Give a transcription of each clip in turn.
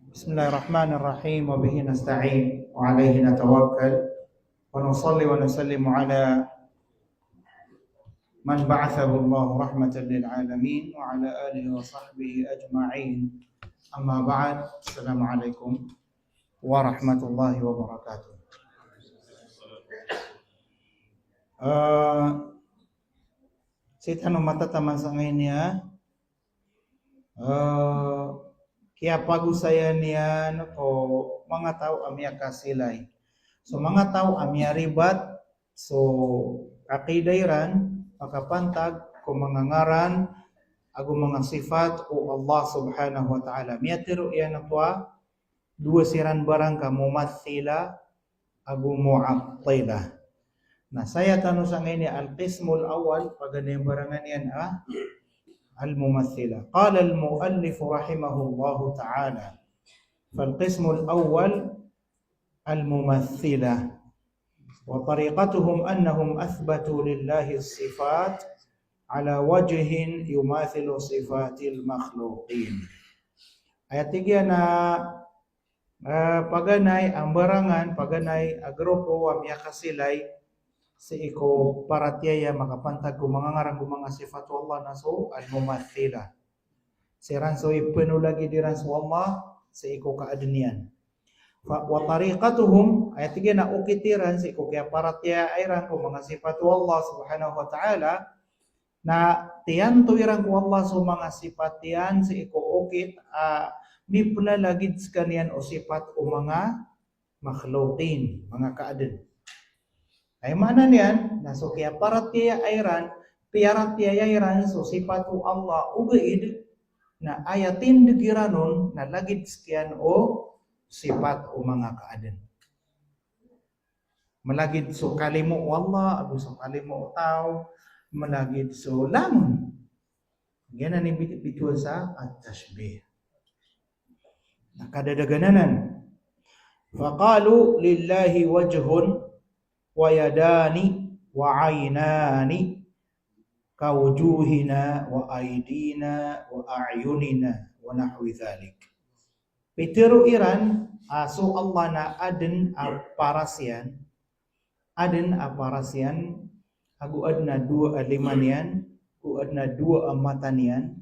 بسم الله الرحمن الرحيم وبه نستعين وعليه نتوكل ونصلي ونسلم على من بعثه الله رحمة للعالمين وعلى آله وصحبه أجمعين أما بعد السلام عليكم ورحمة الله وبركاته. Saya tahu mata taman sangai ni kaya pagu saya niyan o mga tao amya kasilay. So mga tao amya ribat so akidayran makapantag kung mga ngaran ago mga sifat o Allah subhanahu wa ta'ala. Miyatiro iyan atwa dua siran barang ka mumathila ago mu'attila. Nah saya tanong sa ngayon al-qismul awal paganayang barangan yan الممثلة. قال المؤلف رحمه الله تعالى فالقسم الأول الممثلة وطريقتهم أنهم أثبتوا لله الصفات على وجه يماثل صفات المخلوقين. Ayat 3 na paganay ang barangan paganay agrupo amya kasilay sa iko paratiyaya makapantag kung mga ngarang mga sifat Allah na so al-mumathila. Siran so ipenu lagi diran so Allah sa iko kaadnian. Wa tariqatuhum ayat 3 na ukitiran sa iko kaya paratiyaya ayran kung mga sifat Allah subhanahu wa ta'ala na tiyan tuwiran ko Allah so mga sifat tiyan sa iko ukit mi pula lagid kanian o sifat o mga makhluqin, mga kaaden. Ay mana niyan naso kaya paratya ayran piaratya ayran so sifatu Allah ugaid na ayatin digiranon na lagid sekian o sifat o mga kaaden. Malagid so kalimo Allah ago so kalimo tao malagid so lamon. Yan ni bitual sa at-tashbih. Nakadadagananan. Faqalu lillahi wajhun wa yadani wa aynani kawujuhina wa aidina wa a'yunina wa nahwi dhalik. Pitero iran so Allah na aden aparasyan agu adna dua alimanian ku adna dua amatanian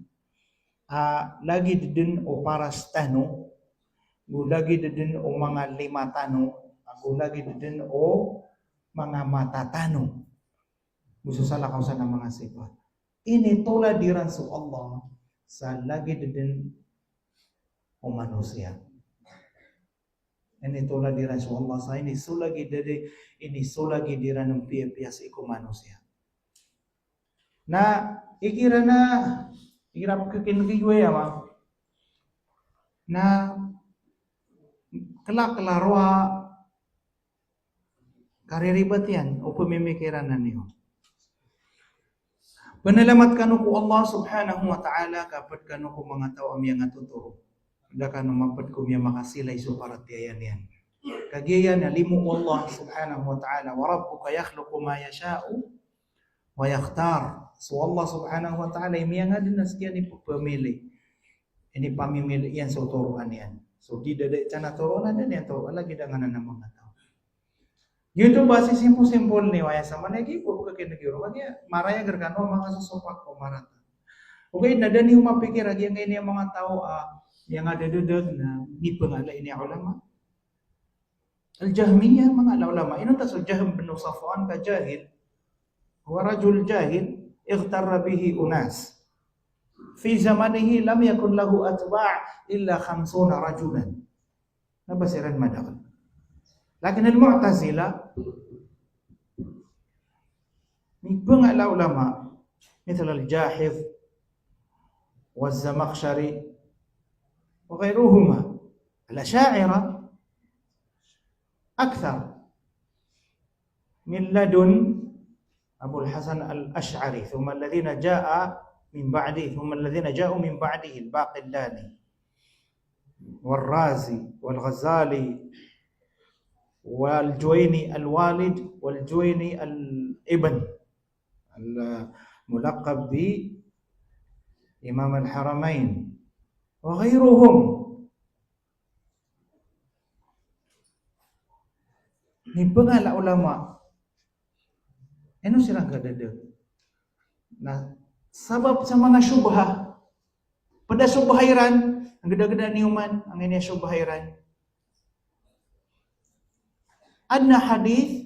lagi din o paras tano gu lagi din o mga lima tano agu lagi din o mga matatano. Gusto sa lakaw sa mga sifat. Ini tulad diran sa Allah sa lagi din o manusia. Ini tulad diran sa Allah sa ini sulagi diran ng piyas iko manusia. Na ikira na hirap kakinagigwe ama na kelak-kelarwa kariribat yan o pamimikiran na niyo. Panalamat kanu ko Allah subhanahu wa ta'ala kapag kanu ko mga tao amya nga tuturo. Kada kanu mapad ko miya makasilay so paratiyan yan. Kagiyan na limu Allah subhanahu wa ta'ala wa rabbuka yakhluqu ma yasha'u wa yakhtar. So Allah subhanahu wa ta'ala miya nga din naskiyan ni pamili. Ini pamimili yan so turuan yan. So di dada itsana turuan din yan turuan lagi danganan ng mga tao. Yun basi simpul-simpul ni waya sama lagi po kakinagiro kaya maraya gerkano mga susupak ko marata. Okay na dani mapikir agi ngayon yung mga tao yang ada dedag na di pangala ini ulama. Al-Jahmiyah mga ulama ino ta so Jahm bin Safwan ka jahil wa rajul jahil ightarra bihi unas. Fi zamanihi lam yakun lahu atba' illa 50 rajulan. Nabasiran madakal. Lakin al-Mu'tazila ni bangala ulama مثل الجاحظ والزمخشري وغيرهما الأشاعرة أكثر من لدن أبو الحسن الأشعري ثم الذين جاءوا من بعده الباقلاني والرازي والغزالي والجويني الوالد والجويني الابن الملقب بإمام الحرمين وغيرهم Ni pengala ulama. Ano silang kadada? Na sabab sa mga syubha. Pada syubhairan, ang geda-geda ni uman, ang ini syubhairan. Adna hadis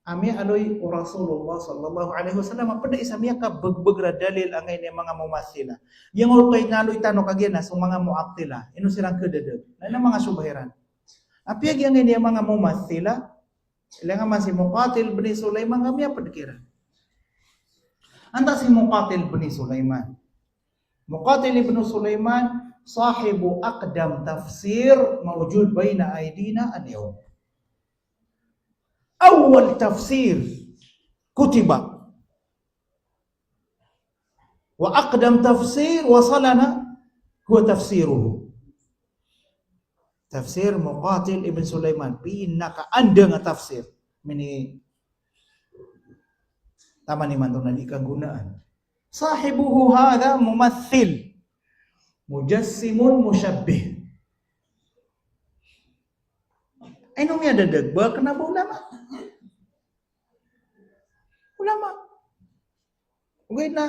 ami aloy Rasulullah sallallahu alaihi wasallam pada isamiya ka begbegra dalil ang ini mga mumassila. Yang utoy ngaloy tanong kagena sa mga mu'attila. Ino silang kadada? Na mga syubhairan. Api yang ini mga mumassila, ilang man si Muqatil bin Sulaiman kami apa dikira? Anta si Muqatil bin Sulaiman. Muqatil bin Sulaiman sahibu aqdam tafsir mawjud baina aydina al-yawm. أول تفسير كتب وأقدم تفسير وصلنا هو تفسيره تفسير مقاتل ابن سليمان بإنك أندeng تفسير mini taman ni mantunan ikan gunaan sahibuhu hadha mumathil mujassimun musyabbih. Ainong ya dadag ba kenapa ulama? Ulama. Ugay na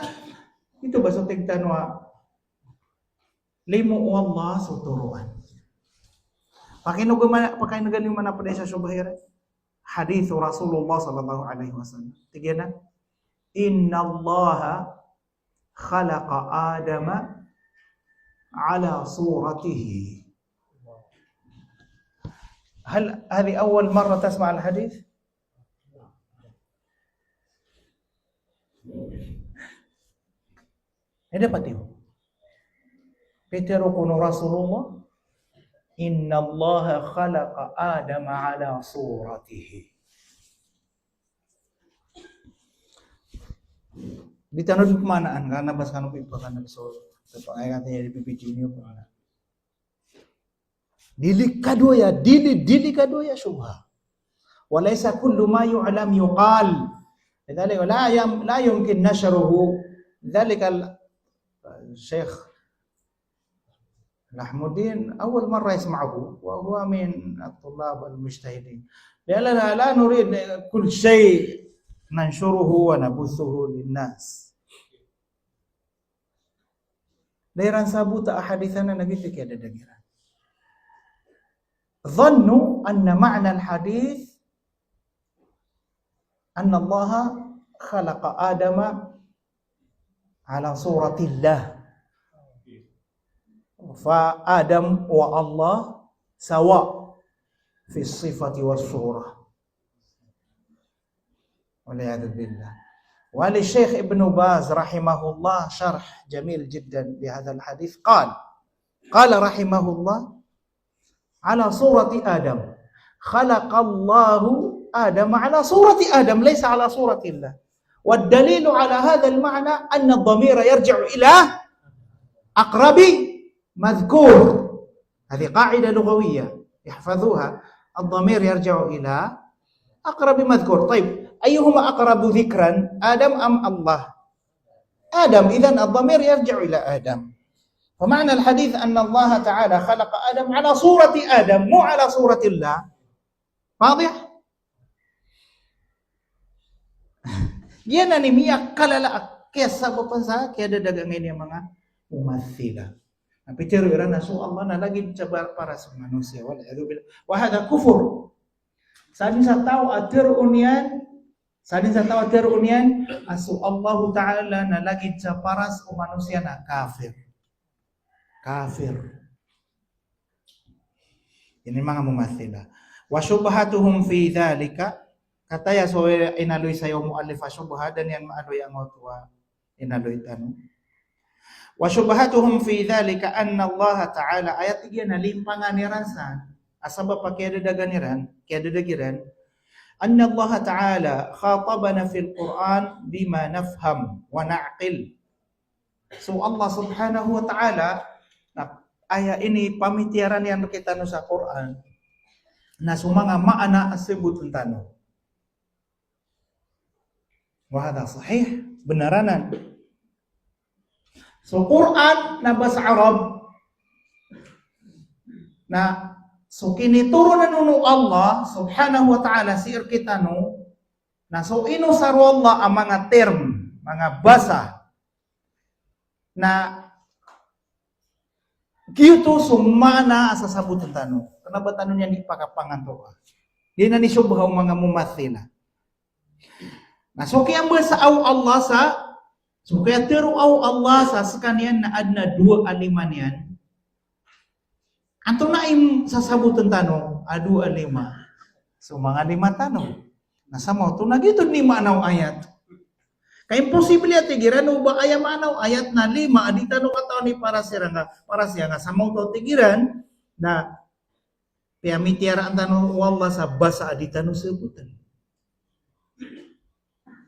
itu bahasa tigtanwa limu Allah suturuan. Pakinugan mana pada sa subhahira hadis Rasulullah sallallahu alaihi wasallam. Tigana inna Allah khalaqa Adama ala suratihi. هل هذه أول مرة تسمع الحديث؟ Ini dapat itu. Peter kuno Rasulullah Inna Allah khalaqa Adam ala suratihi. Ditanong kemanaan karena bas kanu pipakan so ayat katanya di PPG ini apa? Dili kadua ya syubha. Walaysa kullu ma yu'lam yuqal. Lidhalika la yumkin nashruhu. Lidhalika Syekh Nahmuddin awal marra yasma'uhu wa huwa min at-tullab al-mujtahidin. Lianna la nurid kull shay nanshuruhu wa nabuthuhu lin-nas. Dairan sabuta ahadithana nabi tiada dagira. ظنوا أن معنى الحديث أن الله خلق آدم على صورة الله فآدم والله سواء في الصفة والصورة والعياذ بالله. وللشيخ ابن باز رحمه الله شرح جميل جدا لهذا الحديث قال رحمه الله على صورة آدم خلق الله آدم على صورة آدم ليس على صورة الله والدليل على هذا المعنى أن الضمير يرجع إلى أقرب مذكور. هذه قاعدة لغوية يحفظوها. الضمير يرجع إلى أقرب مذكور. طيب أيهما أقرب ذكرا آدم أم الله؟ آدم. إذن الضمير يرجع إلى آدم. فمعنى الحديث أن الله تعالى خلق آدم على صورة آدم مو على صورة الله. واضح؟ Yan ni miyak kalala kesa bapansa kaya dadagangin yung mga umathila. Napitiro ira na so Allah na lagi cabar para sa manusia wala billah. Wa hada kufur. Sadin sa tao atir unian asu Allah Taala na lagi sa para sa manusia na kafir. Ini mga mumathila. Wa syubhatuhum fi dhalika kataya so inaloy sayo muallif syubha dan yang maaloy ang otwa inaloy tanong. Wa syubhatuhum fi dhalika anna Allah Ta'ala ayat igyan limpangan niransan asaba pa kaya dadaganiran anna Allah Ta'ala khatabana fil Quran bima nafham wa na'qil. So Allah Subhanahu wa Ta'ala ayat ini pamitiaran yang kita sa Quran na sumanga maana asebut tentano. Wa hadha sahih benaranan. So Quran na bahasa Arab na So kinituro na nuno Allah subhanahu wa ta'ala si kita no, na so ino sa Allah ang mga term, mga basa na kito sumana sa sabutan tanong. Kenapa tanongnya di pakapangan to? Di na ni subha mga mumathila. Nah, so kaya sa Allah sa so kaya teru Allah sa sekanian na adna dua aliman yan. Anto na im sa sabutan tanong, adu alima. So mga 5 tanong. Nasa mo to na gito 5 ayat. Kaya imposible ati tigiran no ba aya manaw ayat na 5 adi tanong kataw ni para siya nga sa mo to tigiran na piyamitiara ang tanong wallah sa basa adi tanong sebutan.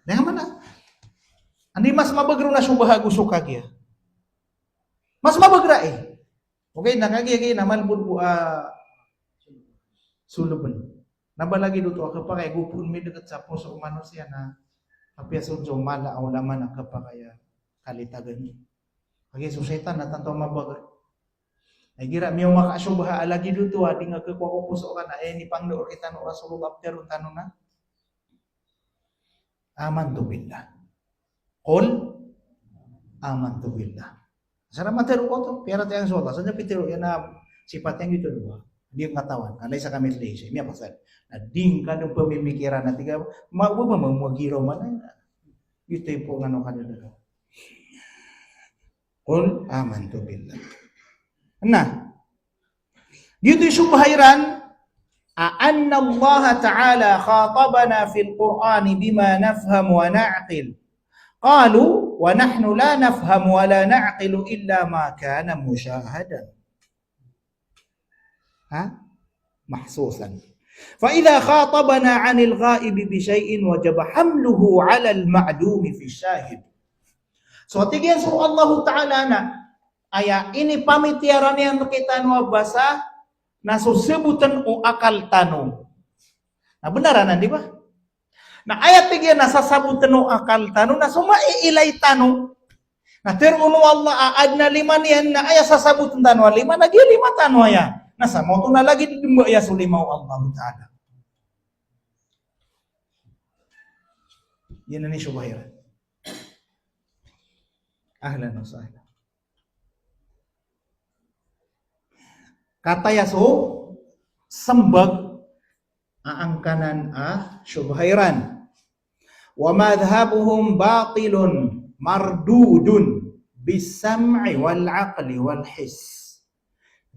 Nah mana? Andi mas mabagro na subaha gusto kagya. Mas mabagra eh. Okay, nakagiyagi naman po suluban. Nabalagi dito ako pa kay gupun mi dekat sa puso umano siya na kapiasun jo mala aw laman ang kapakaya kalitagan niya. Kaya so setan natanto mabagar. Ay gira miyo makasubaha alagi dito adi nga ko puso ka na ni pangdoor kita no Rasulullah pero tanong na. Amantu billah. Qul amantu billah. Sarap matero ko to, pera tayang sola. Sanya pitero yan na sifat yang gitu dua. Dia katawan, alay sa kami lesi. Miya pasal. Na ding ka ng pamimikiran na tiga, mabuba mamagiro man. Ito yung po ngano kanila. Qul amantu billah. Nah, dito yung subhayran, anna Allah Ta'ala khatabana fil Qur'an bima nafham wa na'qil. Qalu wa nahnu la nafham wa la na'qilu illa ma kana musyahadan. Mahsusan. Fa idza khatabana 'anil ghaib bi syai'in wajaba hamluhu 'ala al-ma'dum fi syahid. So tigyan so Allah Ta'ala na aya ini pamitiaran yang kita no basa na susebutan o akal tanong. Na benaran di ba? Na ayat tigyan na sasabutan o akal tanong na sumaiilay tanong. Na teruno Allah aad na 5 niyan na aya sasabutan tanong 5 na dia 5 tanong aya. Nasa mo to na lagi dimba ya sulimaw Allah Ta'ala. Yan na ni Subahira. Ahlan wa sahlan. Kata yaso sembag aangkanan Subhairan. Wa madhhabuhum batilun mardudun bisam'i wal aqli wal his.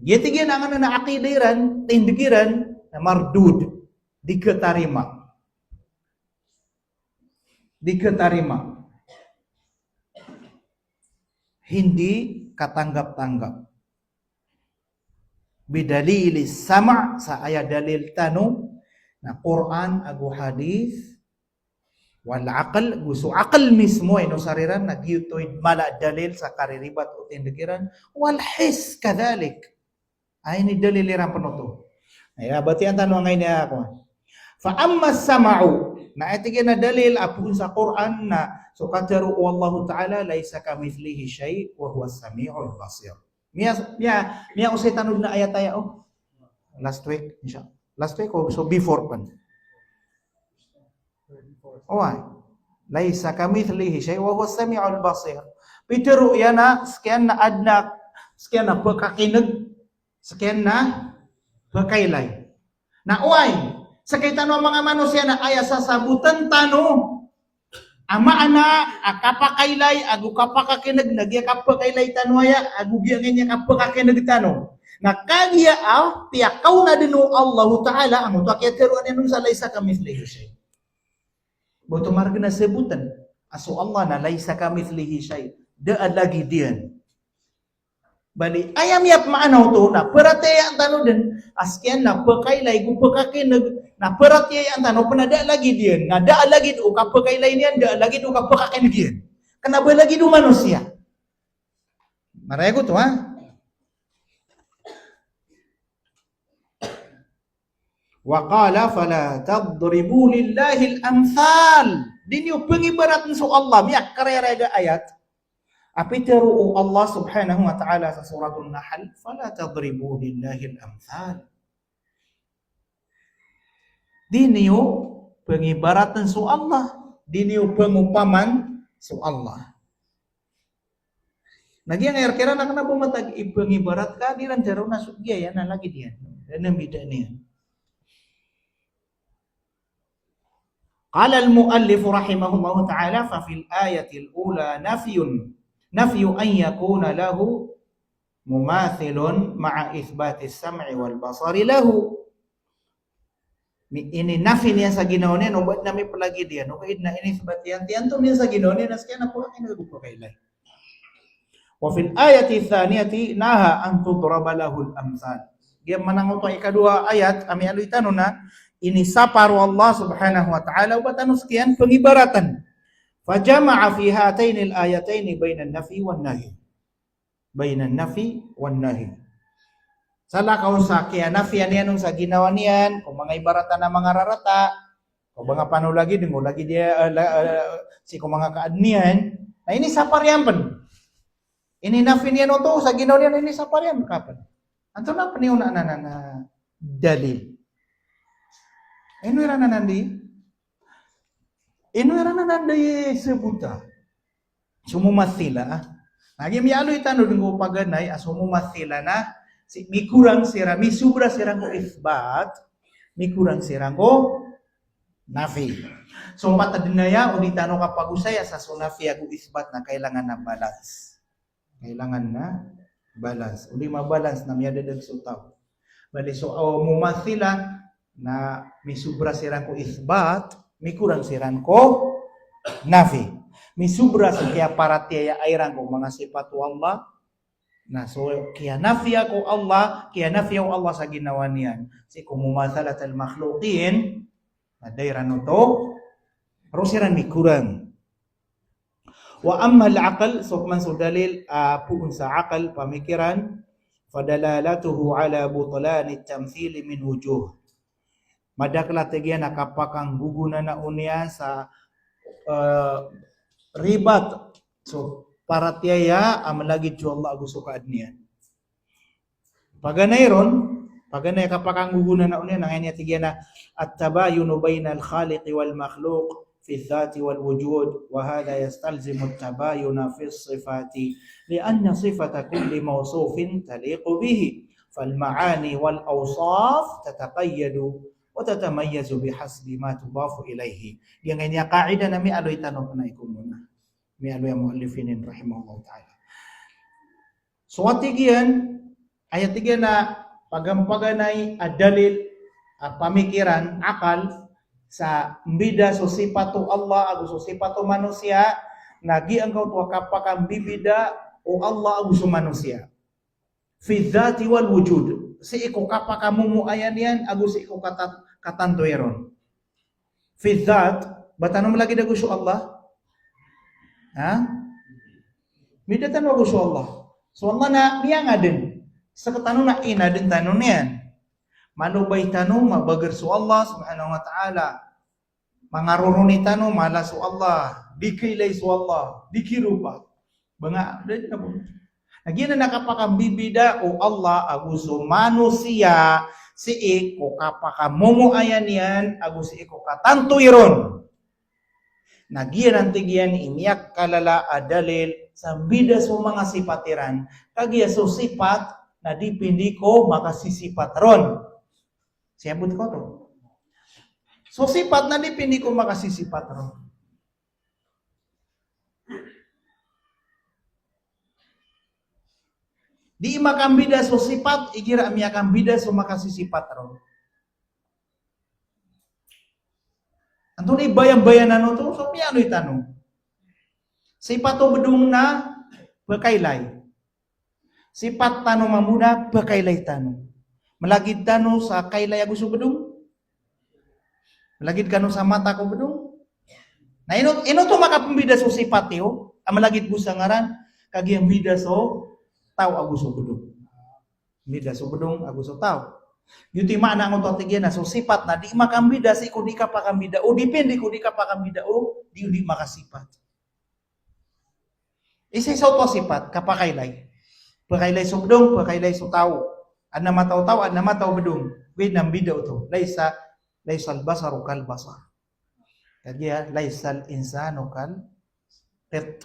Gitigyan ang na akidiran, tindigiran na mardud, diketarima. Diketarima. Hindi katanggap-tanggap. Bidalili sama' sa aya dalil tanong na Quran agu hadis wal aql gusto aql mismo ino sariran nagyutoid mala dalil sa kariribat o tindigiran wal his kadhalik ay ni daliliran penuto. Ay abati ang tanong ngay niya ako. Fa amma sama'u na itigyan na dalil apun sa Quran na so kataru wallahu ta'ala laysa kamithlihi shay wa huwa as-sami'ul basir. Miya usay tanong na ayat aya last week insya. Last week so before pan. Why? Laysa kamithlihi shay wa huwa as-sami'ul basir. Pitero yana scan na adna scan na pagkakinag sekian na pagkailay. Na uay, sakay tanong mga manusia na aya sa sabutan tanong. Ama ana akapakailay agu kapakakinag nagya kapakailay tanwaya agu giya nganya kapakakinag tanong. Na kagya piyakaw na dinu Allah Ta'ala ang utakyatiruan nung sa laysa kamithlihi shay. Boto marga na sebutan. Aso Allah na laysa kamithlihi shay. Daan lagi diyan. Bali ayam yap maanaw to na perataya ang tanong din askian na pakailay gu pakakinag na perataya ang tanong penada lagi diyan na da lagi do kapakailay niyan da lagi do kapakakinag diyan kenapa lagi do manusia maraya ko to wa qala fala tadribu lillahi al-amthal dinyo pengibaratan so Allah miyak karya ayat. Api teru Allah Subhanahu wa ta'ala sa suratul Nahl, fala tadribu lillahi al-amthal. Di niyo pengibaratan su Allah, di niyo pengupaman su Allah. Nagi yang air kira nak kenapa matag pengibarat ka di ran jaro nasuk dia ya na lagi dia. Dan yang beda niya. Qala al-muallif rahimahullah ta'ala fa fil ayati al-ula nafyu an yakuna lahu mumathilun ma'a itsbati as-sam'i wal basari lahu. Ini nafi niya sa Ginoo niya no ba't nami palagi diyan no kahit na ini sabatian tiyan to niya sa Ginoo niya nas kaya na po ang nagpo kailay. Wa fil ayati tsaniyati naha an tudraba lahu al-amsal. Dia manang to ikadua ayat ami aloy tanon na ini saparu Allah subhanahu wa ta'ala ubatan sekian pengibaratan. Fajama'a fi hatainil ayataini bainan nafi wan nahi. Bainan nafi wan nahi. Sala kau sa kaya nafian yan sa ginawa niyan, kung mga ibaratan na mga rarata, kung mga pano lagi, dingo lagi dia, si kung mga kaadniyan, na ini saparyaman. Ini nafian yan o to, sa ginawa niyan, ini saparyaman kapan. Anto na paniuna na dalil. Ino era nanandi? Ino era nanandi sebuta. Sumumathila. Nagi miyalo itano dingo paganay, sumumathila na, mi kurang sira, mi subra sirang ko isbat, mi kurang sirang ko nafi. So patadinaya, unitano kapag usaya sa sunafi ako isbat na kailangan na balance. Kailangan na balance. Uli mabalance na miyadadag sutaw. Bali so mumathila na mi subra sirang ko isbat, mi kurang sirang ko nafi. Mi subra sa kaya paratiyaya ayrang ko mga sifat Allah. Nah, so kaya nafiya ko Allah sa ginawa niyan. Si kumumathalat al-makhluqin, nadayran to, pero siran may kurang. Wa amma al-aql, so man so dalil puun sa aql, pamikiran, fadalalatuhu ala butlan at-tamthil min wujuh. Madakla tegyan nakapakang guguna na unya sa ribat. So paratiyaya amalagi ju Allah gusto kaadniyan. Paganay kapakang guguna na unya nang niya tigyan na at-tabayunu bainal khaliq wal makhluq fi dhati wal wujud wa hadha yastalzimu at-tabayuna fi as-sifati li'anna sifata kulli mawsufin taliqu bihi fal ma'ani wal awsaf tataqayyadu wa tatamayyazu bihasbi ma tudafu ilayhi. Yang niya kaida na mi aloy tanong na ikumuna. Mi aloy muallifinin rahimahullah ta'ala. So atigian ayat tiga na pagampaganay adalil pamikiran akal sa mbida so sipatu Allah agu so sipatu manusia nagi engkau tua kapakang bibida o Allah agu so manusia fi dzati wal wujud si iko kapaka mumu ayan yan agu si iko katantoeron fi dzat batanom lagi dagu so Allah ha midatan agu so Allah so Allah na miyang adin sakatano na inadin tanon yan manubay tanong mabagar su Allah subhanahu wa ta'ala mangaruruni tanong malas su Allah dikilay su Allah dikirupa banga nagyan na nakapakambibida o Allah aguso manusia si iko kapakamumu ayan yan aguso iko katantuiron nagyan ang tigyan imiyak kalala adalil sa bida su mga sipatiran kagya su sipat na dipindi ko makasisipat ron. Siyabot ko to. So sipat na dipindi ko makasisipat ron. Di makambida so sipat, igira mi akambida so makasisipat ron. Anto ni bayang-bayanan to, so piano itanong. Sipat to bedung na bakailay. Sipat tanong mamuna bakailay tanong. Malagid tanong sa kailay gusto bedung? Malagid kano sa mata ko bedung? Na ino to makapambida so sipat yo, malagid busa ngaran kagiyang bida so tao aguso bedung. Bida so bedung aguso tao. Yuti mana ang to tigyan na so sipat na di makambida si ko di ka pakambida o dipende ko di ka pakambida o di makasipat. Isa so to sipat kapakailay. Pakailay so bedung, pakailay so tao. An namataw-taw, an namataw bedung. Wait nang bidaw to. Laysa laysal basaru kal basar. Kaya laysal insanu kal qit.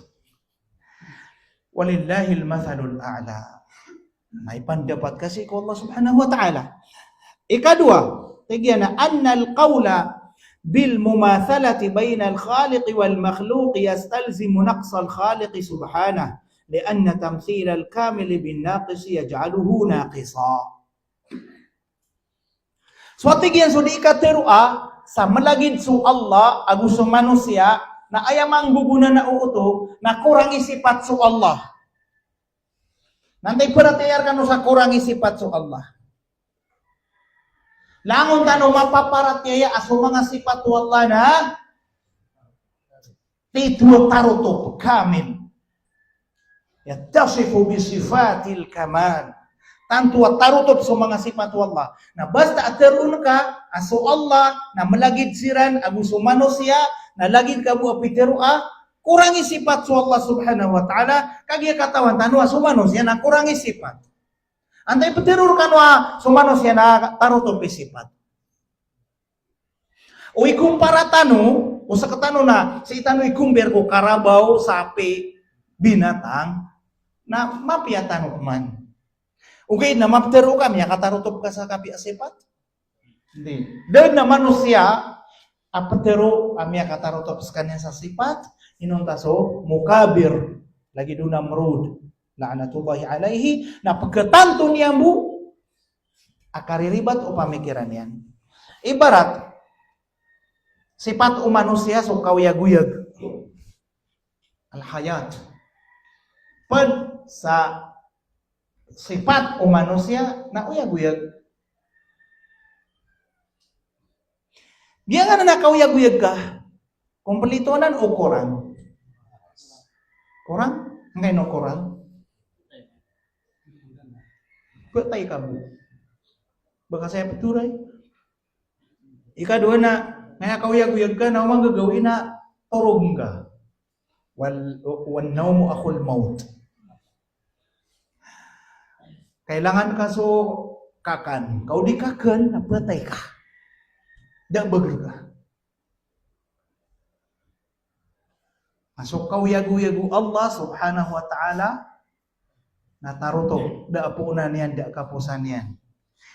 Walillahil mathalul a'la. May pendapat kasih ke Allah Subhanahu wa taala. Ikadua, tigana annal qawla bil mumathalati bainal khaliq wal makhluq yastalzimu naqsal khaliq subhanahu lianna tamthil al kamil bin naqis yaj'aluhu naqisa. Suatu yang sudah ikaterua sama lagi su Allah agus manusia na ayam mangguguna na uuto na kurangi sifat su Allah. Nanti perhatikan sa kurangi sifat su Allah. Langon tanong mapaparat niya aso mga sifat su Allah na tituwa taruto kamil. Yattasifu bi sifatil kamal. Tantu tarutot sa mga sifat su Allah. Na basta aterun ka aso Allah na malagid siran agus manusia na lagid ka bu apiterua kurangi sifat su Allah Subhanahu wa taala kagya katawan tanwa su manusia na kurangi sifat. Antay petirur kanwa su manusia na tarutot bi sifat. O ikumpara tanu o sa katano na si itano ikumber ko karabaw, sapi, binatang na mapiyatan man. Okay, na maptero ka, miya katarutop ka sa kapi asipat? Hindi. Dan na manusia, apatero, miya katarutop sa kanya sa sipat, inunta so, mukabir, lagi doon na mrud, la'anatullahi alaihi, na pagkatanto niya mo, akariribat o pamikiran yan. Ibarat, sipat o manusia, so kawiyag-uyag. Al-hayat. Pag sa sifat o manusia na uyag-uyag. Diya nga na nakauyag-uyag ka, kumplitonan o kurang? Kurang? Ngay no kurang? Patay ka mo. Baka saya paturay. Ikadua na, ngay nakauyag-uyag ka, na umang gagawin na turog ka. Wal nawmu akhul maut. Kailangan ka so kakan. Kau di kakan, napatay ka. Dak bager ka. Masuk kau yagu-yagu Allah Subhanahu wa taala nataruto da apunan yan, da kapusan yan.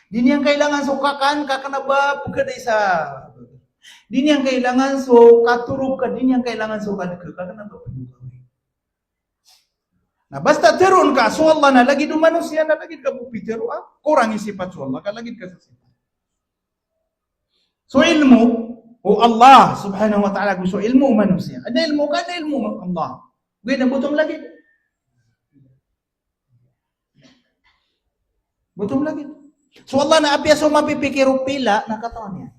Din yang kailangan so kakan na ba pagkaday sa. Din yang kailangan so katurog ka, din yang kailangan so kadker ka na ba pinugawin. Nah, basta terun ka so Allah na lagi do manusia na lagi ka bupitero kurangi sifat so Allah ka lagi ka sa sifat. So ilmu o Allah Subhanahu wa taala gusto ilmu manusia. Ada ilmu ka, ada ilmu Allah. Gaya na butom lagi. Butom lagi. So Allah na apya so mapipikiro pila na katawan niya.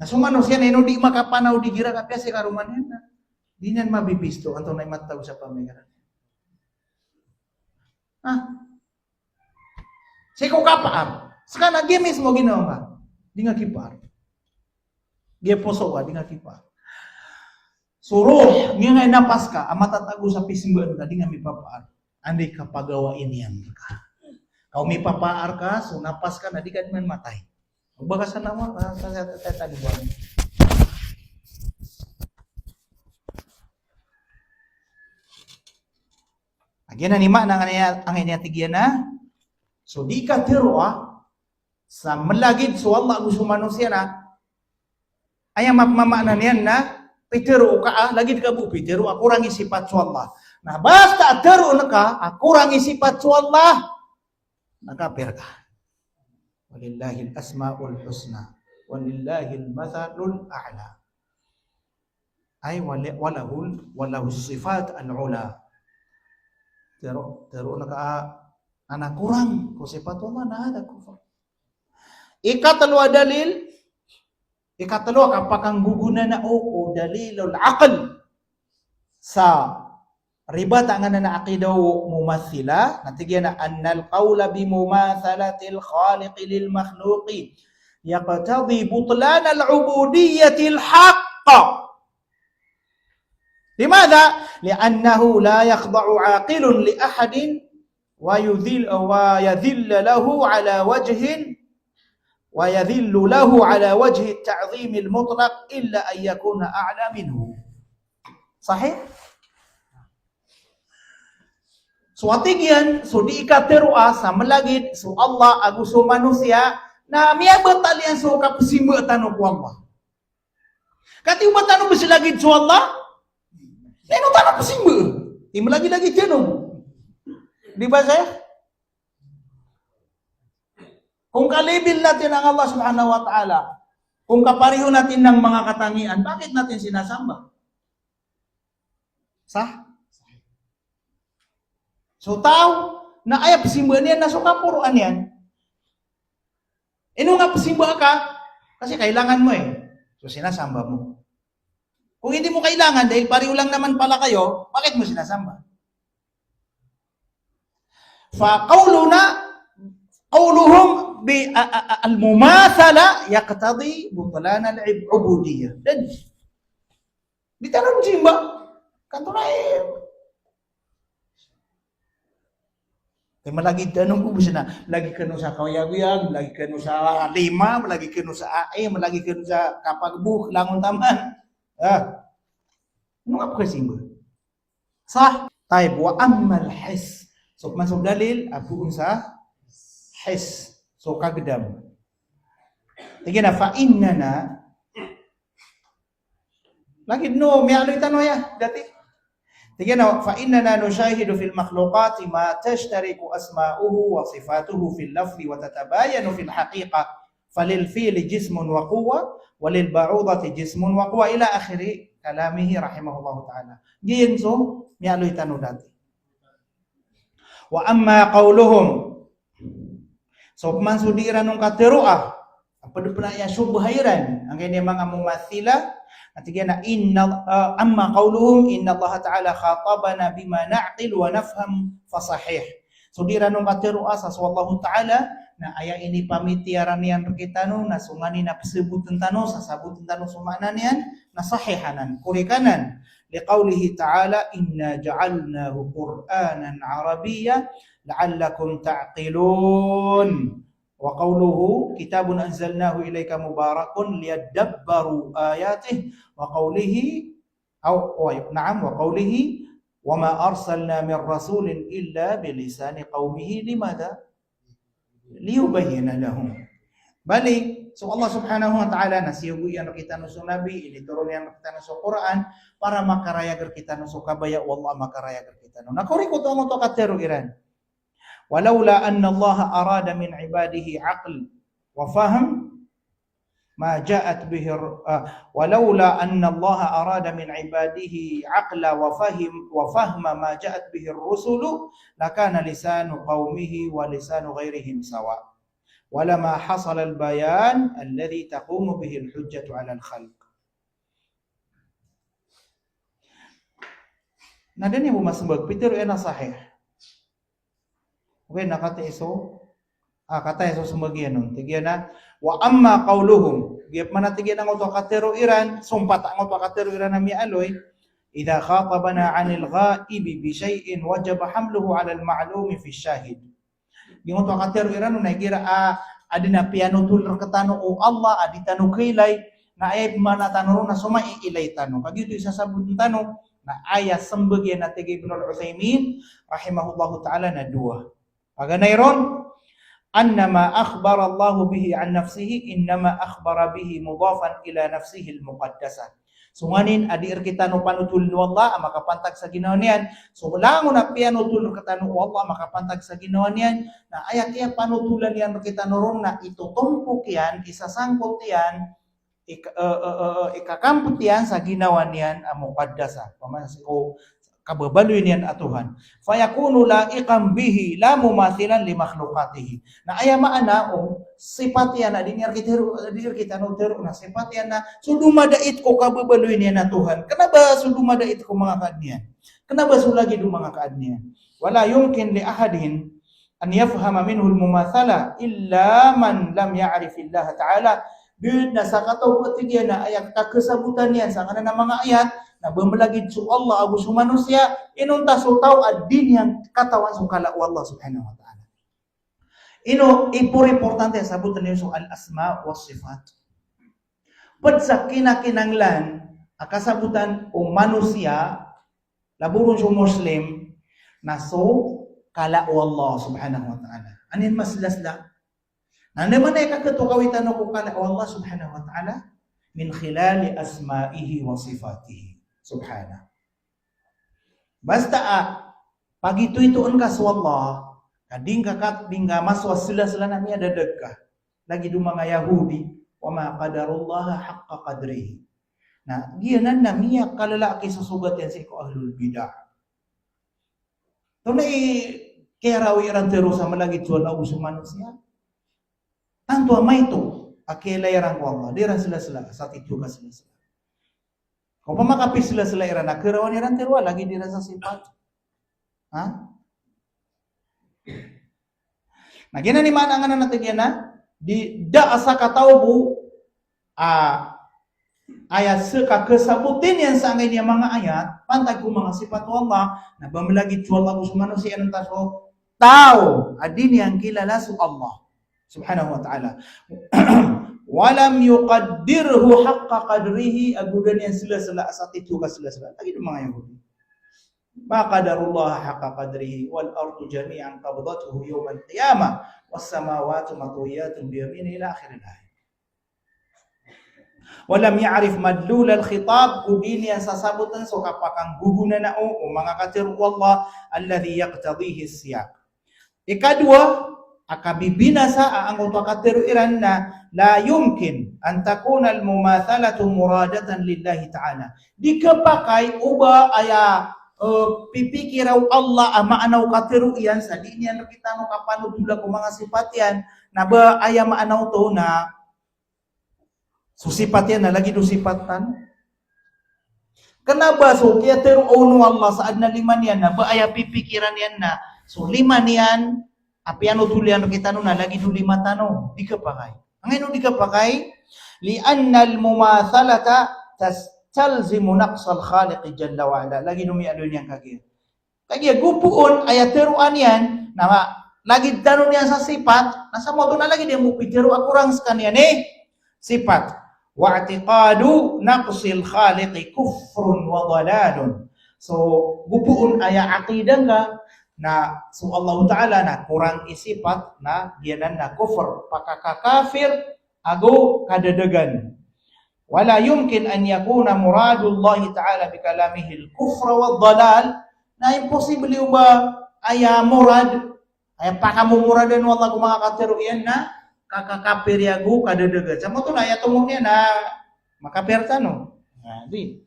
Na so manusia na di makapanaw di gira kapya si karuman niya. Di niyan mabibisto anto na imataw sa pamikiran. Siko kapaam. Sakana gi mismo ginawa ka. Di nga kipar. Gi poso ka, di nga kipar. Suruh, nga nga napas ka, amatatago sa pisimban ka, di nga mipapaar. Andi ka pagawain yan ka. Kau mipapaar ka, so napas ka na, di ka naman matay. Baga sa nama, sa talibuan. Agyan na ni Ma, ang inatigyan na. So di ka tiro sa malagid so Allah gusto manusia na ayang mapmamaanan yan na pitiro ka lagid ka bu pitiro kurangi sifat so Allah. Nah basta tiro na ka kurangi sifat so Allah nakapir ka. Walillahil asmaul husna walillahil mathalul a'la. Ay walahul sifat al-ula. Tiro na ka anak kurang ko sifat Allah na ada kufur. Ikatalo dalil, ikatalo kapag guguna na o dalilul aql sa ribata nga na aqidaw mumathila natigyan na annal qawla bi mumathalatil khaliq lil makhluqi yaqtadi butlan al ubudiyyati al haqq. Limadha? Li'annahu la yakhda'u 'aqilun li ahadin wa yadhill lahu 'ala wajhin wa yadhillu lahu ala wajhi at-ta'zim al-mutlaq illa an yakuna a'la minhu. Sahih? So atigyan, so di ikateroa sa malagid, so Allah agus so manusia na miabot talian so kapasimba tanong ko Allah. Kati umat tanong ba silagid so Allah? Nino tanong pasimba? Di malagi-lagi tanong. Di ba saya? Kung kalibil natin ang Allah subhanahu wa ta'ala, kung kapareho natin ng mga katangian, bakit natin sinasamba? Sah? So tao na ay pasimba niyan na so kapuruan yan. Ino nga pasimba ka kasi kailangan mo eh. So sinasamba mo. Kung hindi mo kailangan dahil pareho lang naman pala kayo, bakit mo sinasamba? Fa qawluhum bi al-mumathala yaqtadi butlan al-ubudiyyah. Dan di tanong simba kanto na kaya malagi tanong ko bisa na, lagi ka no sa kawayaguyag, lagi ka no sa lima, malagi ka no sa ae, malagi ka no sa kapagbuh, langon taman. Ano nga po kasi mo? Sah, tayo, wa ammal his. So, masuk dalil, abuun sa his. So, kagdam. Tingin na, fa'inna na, lagi no, may aloy tanong ya, dati. Tingnan fa innana nushahidu fil makhluqati ma tashtariku asma'uhu wa sifatuhu fil lafzi wa tatabayanu fil haqiqa falil fi'li jismun wa quwwa walil ba'udati jismun wa quwwa ila akhiri kalamihi rahimahullahu ta'ala. Diyan so mialoy tanu dati. Wa amma qawluhum so mansudiran nung kateruah apa dipuna ya subhairan ang kini mga mumathila. Artinya amma qauluhum inna Allah ta'ala khatabana bima na'qil wa nafham fasahih. So diranong katero asas wallahu ta'ala na aya ini pamitiaran niyan kita no na sungani na pasebutan tano sasabutan tano sumana niyan na sahihanan kurikanan liqaulihi ta'ala inna ja'alnahu qur'anan arabiyya la'allakum ta'qilun. Wa qawluhu kitabun anzalnahu ilaika mubarakun liyadabbaru ayatih wa qawlihi wa qawlihi wa ma arsalna min rasulin illa bilisani qaumihi limada liyubayyana lahum. Balik so Allah subhanahu wa ta'ala nasiyugi yan kita no sa nabi ini turun yan kita no sa Quran para makaraya kita no sa kabaya wallah makaraya kita no nakuri ko to katero iran. ولولا أن الله أراد من عباده عقل وفهم ما جاءت به ولولا أن الله أراد من عباده عقل وفهم ما جاءت به الرسل لكان لسان قومه ولسان غيرهم سواء ولما حصل البيان الذي تقوم به الحجة على الخلق. Nadani mo masambag Peter ena sahih. Okay, nakata iso kata iso sumagyan nun. Tigyan na wa amma qawluhum giyap man tigyan ang uto katero iran sumpat ang uto katero iran na mialoy idha khatabana 'anil ghaibi bi shay'in wajaba hamluhu 'ala al-ma'lum fi shahid. Yung uto katero iran no nagira adina piano tulor katano o Allah adi tanu kailay na ay manatano na sumai ilay tano. Pag ito isasabot tano na aya sambagyan na tigay Ibn al-Uthaymin rahimahullahu ta'ala na dua. Paganayron annama akhbara Allah bihi an nafsihi innama akhbara bihi mudafan ila nafsihi al-muqaddasah. Sunganin adir kita no panutul Allah makapantag sa ginawa niyan. So langon na pianutul kita no Allah makapantag sa ginawa niyan na ayat iya panutulan yan kita no na itutumpok yan isasangkot yan ikakamput yan sa ginawa niyan ang muqaddasah. Pamasiko kababaloy niyan atuhan fayakunu la'iqam bihi la mumathilan li makhluqatihi na aya maana sifat yan na dinir kita no tero na sifat yan na sudumadait ko kababaloy niyan atuhan kenapa sudumadait ko mga kaadnian kenapa sulagi do mga kaadnian wala yumkin li ahadin an yafhama minhu al mumathala illa man lam ya'rif Allah ta'ala bid na sa kataw patigyan na ayat kakesabutan yan sa kana ng mga ayat na bumalagid su Allah agus manusia inunta su tao ad din yang katawan su kala Allah subhanahu wa ta'ala importante sabutan niyo so al-asma was sifat. Pag sa kinakinanglan, akasabutan o manusia, laburon siya Muslim, na so, kalao Allah subhanahu wa ta'ala. Anin mas lasla? Na naman ay kakatukawitan ko kalao Allah subhanahu wa ta'ala min khilali asma'ihi wa sifatihi. Subhanahu. Basta pag ito-itoon ka sa Allah, kading ka maswas sila na niya dadag ka. Lagi do mga Yahudi, wa ma qadarullah haqqa qadrihi. Na giyanan na miya kalalaki sa sugat yan sa iko ahlul bidah. Ito na kaya raw iran terusa malagit suwan au manusia. Tanto amay ito, akilayarang ko Allah, diran sila sa tituga sila. Kung pamakapis sila iran, nakirawan iran teruwa, lagi diran sa sifat. Ha? Nagyan ni mana nga na natin yan na, di da asa katawbo, ayat kesabutin yan sa angay niya mga ayat, pantag ko mga sifat Allah, na bamalagit ko Allah usumano siya ng taso, tao, adin yang kilala su Allah, subhanahu wa ta'ala. Walam yuqaddirhu haqqa qadrihi, agudan yan sila asat itu ka sila. Lagi mga Yahudi. Ma qadarullah haqqa qadrihi wal ardu jami'an qabdatuhu yawmal qiyamah was samawati matwiyatun bi yaminihi ila akhir al-ayat. Walam ya'rif madlul al-khitab udin yang sasabutan so kapakang guguna na o mga katiru Allah alladhi yaqtadihi as-siyaq. Ikadua, akabibinasa ang utakatiru iran na la yumkin an takuna al-mumathalatu muradatan lillahi ta'ala. Di kapakai uba aya pipikiraw Allah maanaw katiru iyan sa di niya nakita mo kapano tula ko mga sifat yan na ba aya maanaw to na susipat yan na lagi do sipatan. Kenapa so kaya teru ono Allah saad na liman yan na ba aya pipikiran yan na so liman yan api ano tulian kita no na lagi do lima tano di kapakai. Ang ino di kapakai li anna al mumathalata talzimu naqsal khaliq jalla wa ala. Lagi dumi adon yang kagir. Kagir gupuon aya teruan yan na lagi tanon yan sa sifat, nasa mo na lagi dia mo pitero akurang skanian sifat. Wa i'tiqadu naqsil khaliq kufrun wa dalalun. So gupuon aya aqidah ka na so Allah Ta'ala na kurang isifat na dianan na kufur pakakakafir ago kadadagan. Wala yumkin an yakuna muradullah ta'ala bi kalamihi al-kufra wad-dalal, na imposible ba aya murad ay pakamumuradan wala ko mga katero yan na kakakapir yago kadadagan. Sa mo to na aya tumong niya na makaperta no. Di.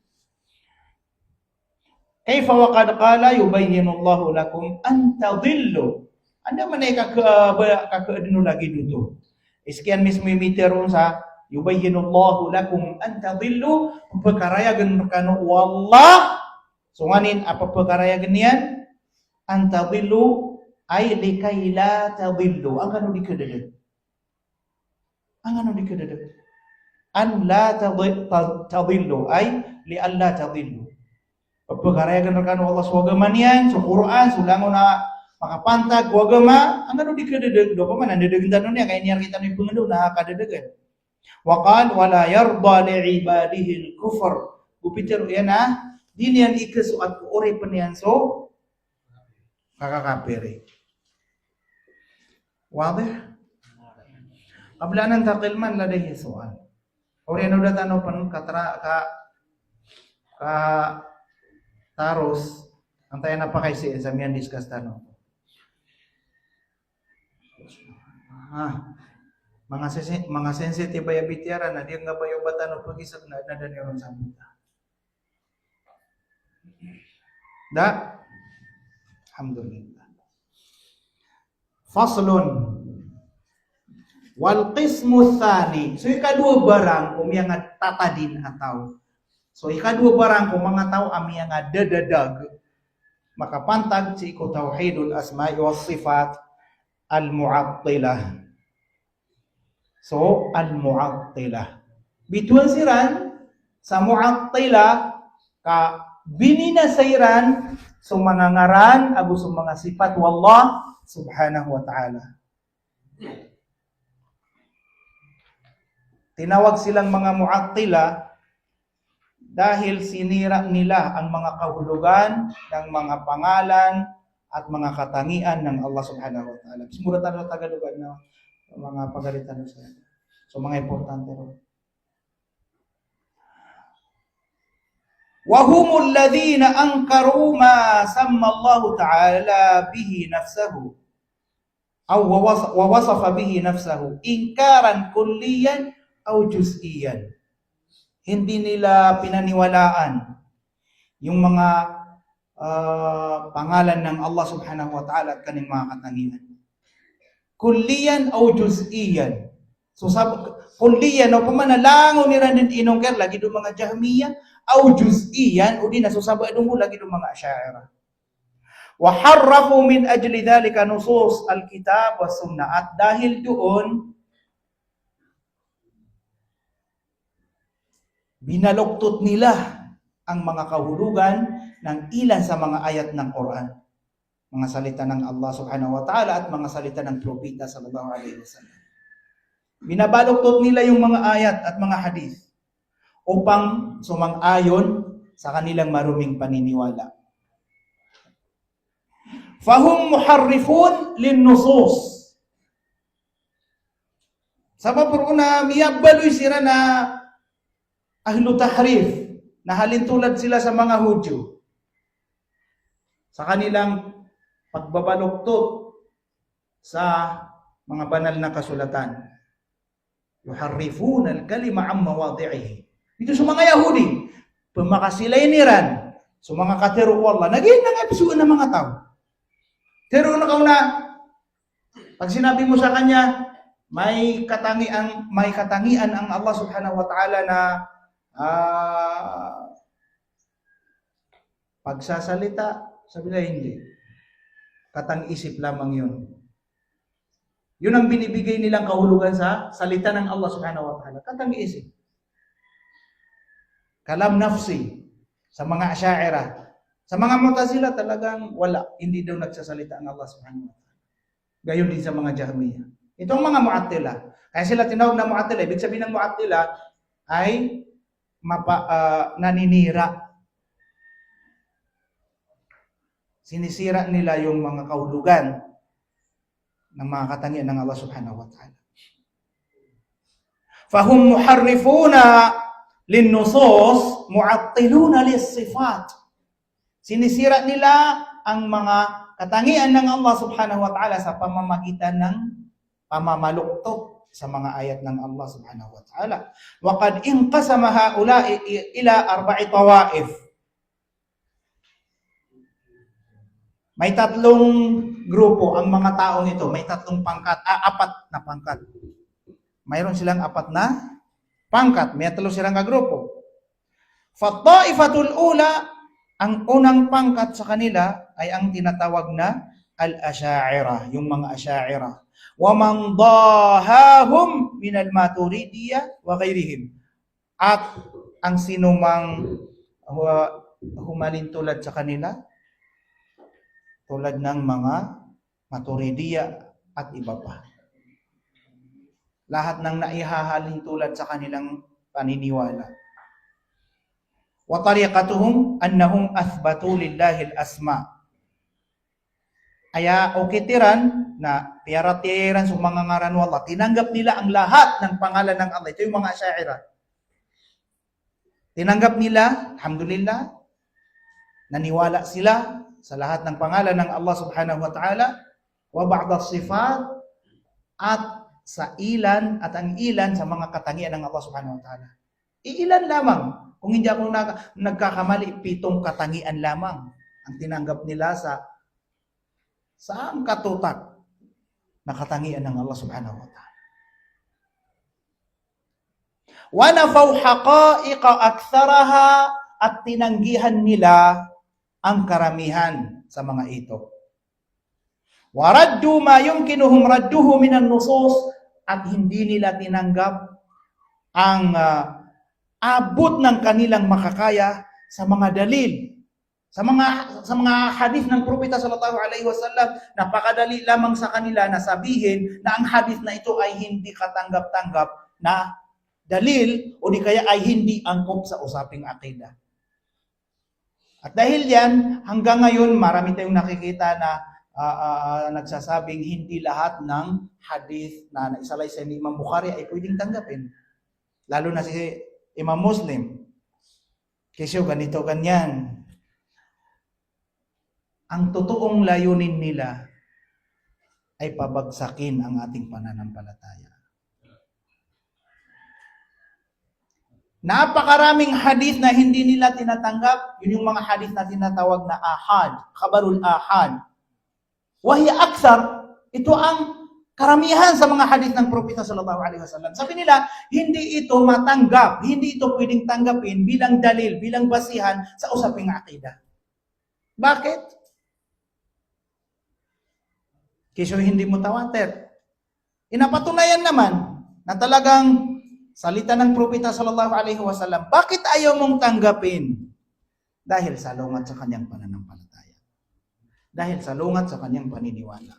Kayfa wa qad qala yubayyinu Allahu lakum an tadillu. Anda man ay kakaadino lagi dito. Iskian mismo imiteron sa yubayyinu Allahu lakum an tadillu, pagkarayagan kanu wallah sunganin apa pagkarayagan niyan an tadillu ay likay la tadillu. Ang kanu dikededet an la tadillu ay li an la tadillu. Pagkarayagan kanu Allah swagaman yan sa Quran sulangon na makapantag wagama ang kanu dikededet do pa man andedegan tanon niya kay niya kita ni pangendo na kadedegan. Waqal wala yarda li'ibadihi al-kufr. Gupiter yan din yan ikaso at ore paniyan so kakakapiri. Wadih? Qabla an taqilman ladayhi su'al. Ore ano datano pan taros antay na pa kay si examian discuss tano. Mga sensitive ay abitiara na di nga ba yung bata no pagisag na daniron sa buta. Da? Alhamdulillah. Faslun. Wal qismu tsani. So ikadua barang umiyang tatadin ataw. So ikadua barang kung mga tao amiyang dadadag makapantag si ko tauhidul asma'i was sifat al-mu'attilah. So, al-mu'attilah. Bituan siran sa mu'attilah ka bininasairan so mga ngaran ago sa mga sifat wallah subhanahu wa ta'ala. Tinawag silang mga Mu'attila dahil sinira nila ang mga kahulugan ng mga pangalan at mga katangian ng Allah subhanahu wa ta'ala. Sumura tayo Tagalogan na mga pagalitan sa so mga importante ro. Wa humul ladhina ankaru ma samma Allah ta'ala bihi nafsahu aw wa wasafa bihi nafsahu inkaran kulliyan aw juz'iyan. Hindi nila pinaniwalaan yung mga pangalan ng Allah subhanahu wa ta'ala at kanyang mga katangian. Kulliyan o juz'iyan. So kulliyan o pamanalango ni Randin Inongker lagi do mga Jahmiyah o juz'iyan o di na susaba do mo lagi do mga Asy'ariyah. Wa harrafu min ajli dhalika nusus al-kitab was sunnah. At dahil doon binaluktot nila ang mga kahulugan ng ilan sa mga ayat ng Quran, mga salita ng Allah subhanahu wa ta'ala at mga salita ng propeta sallallahu alaihi wasallam. Binabaluktot nila yung mga ayat at mga hadith upang sumang-ayon sa kanilang maruming paniniwala. Fahum muharrifun lin-nusus. Sabab una miyabaloy sila na ahlu tahrif, na halintulad sila sa mga Hudyo sa kanilang pagbabaluktot sa mga banal na kasulatan. Yuharrifuna al-kalima an mawadhi'ihi. Ito sa mga Yahudi, pumakasiliniran sa mga katero Allah, naging nangapisuan ng mga tao. Pero na pag sinabi mo sa kanya, may katangian ang Allah subhanahu wa ta'ala na pagsasalita, sabi na hindi. Katang-isip lamang yun. Yun ang binibigay nilang kahulugan sa salita ng Allah subhanahu wa ta'ala. Katang-isip. Kalam nafsi. Sa mga Asy'ariyah. Sa mga Mu'tazila talagang wala. Hindi daw nagsasalita ang Allah subhanahu wa ta'ala. Gayon din sa mga Jahmiyah. Itong mga Mu'attila. Kaya sila tinawag na Mu'attila. Ibig sabihin ng Mu'attila ay naninira. Sinisira nila yung mga kahulugan ng mga katangian ng Allah subhanahu wa ta'ala. Fahum muharrifuna lin-nusus mu'attiluna lis-sifat. Sinisira nila ang mga katangian ng Allah subhanahu wa ta'ala sa pamamagitan ng pamamaluktot sa mga ayat ng Allah subhanahu wa ta'ala. Wa qad inqasama haula'i ila 4 tawaif. May 3 grupo ang mga tao nito, may 3 pangkat, 4 na pangkat. Mayroon silang 4 na pangkat, may 3 silang grupo. Fa taifatul ula, ang unang pangkat sa kanila ay ang tinatawag na al-Asy'ariyah, yung mga Asy'ariyah. Wa man dahahum min al-Maturidiyah wa ghairihim. At ang sinumang humalintulad sa kanila tulad ng mga Maturidiyah at iba pa. Lahat ng naihahalintulad sa kanilang paniniwala. Wa tariqatuhum annahum athbatu lillahi al-asma. Kaya okitiran na tiyaran sa mga ngaran ng Allah. Tinanggap nila ang lahat ng pangalan ng Allah. Ito yung mga Asy'ariyah. Tinanggap nila, alhamdulillah, naniwala sila sa lahat ng pangalan ng Allah subhanahu wa ta'ala, wa ba'da sifat, at sa ilan at ang ilan sa mga katangian ng Allah subhanahu wa ta'ala. Iilan lamang. Kung hindi ako nagkakamali, 7 katangian lamang ang tinanggap nila sa ang katutak na katangian ng Allah subhanahu wa ta'ala. Wa nafaw haqa'iqa aktharaha, at tinanggihan nila ang karamihan sa mga ito. Wa raddu ma yumkinuhum radduhu minan nusus, at hindi nila tinanggap ang abot ng kanilang makakaya sa mga dalil, Sa mga hadith ng Propeta sallallahu alaihi wasallam, napakadali lamang sa kanila na sabihin na ang hadith na ito ay hindi katanggap-tanggap na dalil o di kaya ay hindi angkop sa usaping akida. At dahil yan, hanggang ngayon marami tayong nakikita na nagsasabing hindi lahat ng hadith na naisalay sa Imam Bukhari ay pwedeng tanggapin. Lalo na si Imam Muslim. Kasi ganito, ganyan. Ang totoong layunin nila ay pabagsakin ang ating pananampalataya. Napakaraming hadith na hindi nila tinatanggap, yun yung mga hadith na tinatawag na ahad, khabarul ahad. Wahiya aksar, ito ang karamihan sa mga hadith ng Propeta sallallahu alaihi wasallam. Sabi nila, hindi ito matanggap, hindi ito pwedeng tanggapin bilang dalil, bilang basihan sa usaping akida. Bakit? Kasi hindi mutawatir. Inapatunayan naman na talagang salita ng Propeta sallallahu alaihi wasallam. Bakit ayaw mong tanggapin? Dahil sa lungat sa kanyang pananampalataya. Dahil sa lungat sa kanyang paniniwala.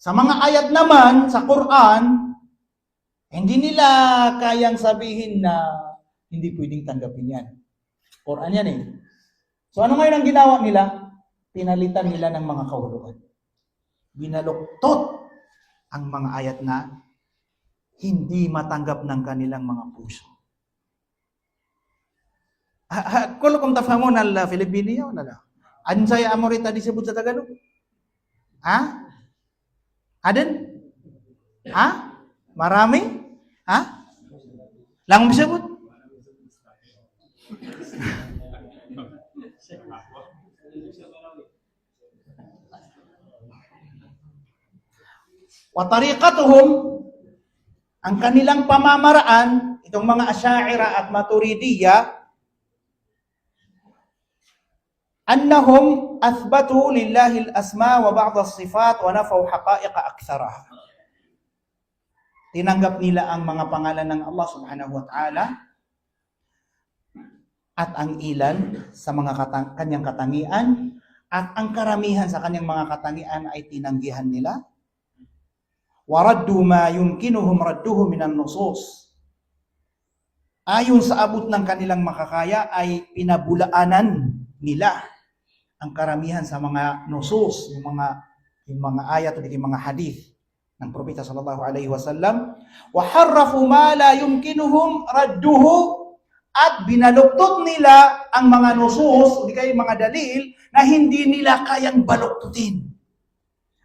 Sa mga ayat naman sa Quran, hindi nila kayang sabihin na hindi pwedeng tanggapin yan. Quran yan eh. So ano ngayon ang ginawa nila? Pinalitan nila ng mga kahulugan. Binaluktot ang mga ayat na hindi matanggap ng kanilang mga puso. Kung tafhamon al-Filipino na la. Ansay amorita disebut sa Tagalog? Ha? Aden? Ha? Marami? Ha? Lang disebut? Wa tariqatuhum, ang kanilang pamamaraan, itong mga Asy'ariyya at Maturidiyya, annahum athbatu lillahi al-asma wa ba'd as-sifat wa nafaw haqa'iq aktsaraha. Tinanggap nila ang mga pangalan ng Allah subhanahu wa ta'ala at ang ilan sa mga kanyang katangian at ang karamihan sa kanyang mga katangian ay tinanggihan nila. Waraddu ma yumkinuhum radduhu minan nusus. Ayon sa abot ng kanilang makakaya ay pinabulaanan nila ang karamihan sa mga nusus, yung mga ayat o yung mga hadith ng Propeta sallallahu alaihi wasallam. Wa harrafu ma la yumkinuhum radduhu, at binaluktot nila ang mga nusus o di kaya mga dalil na hindi nila kayang baluktutin.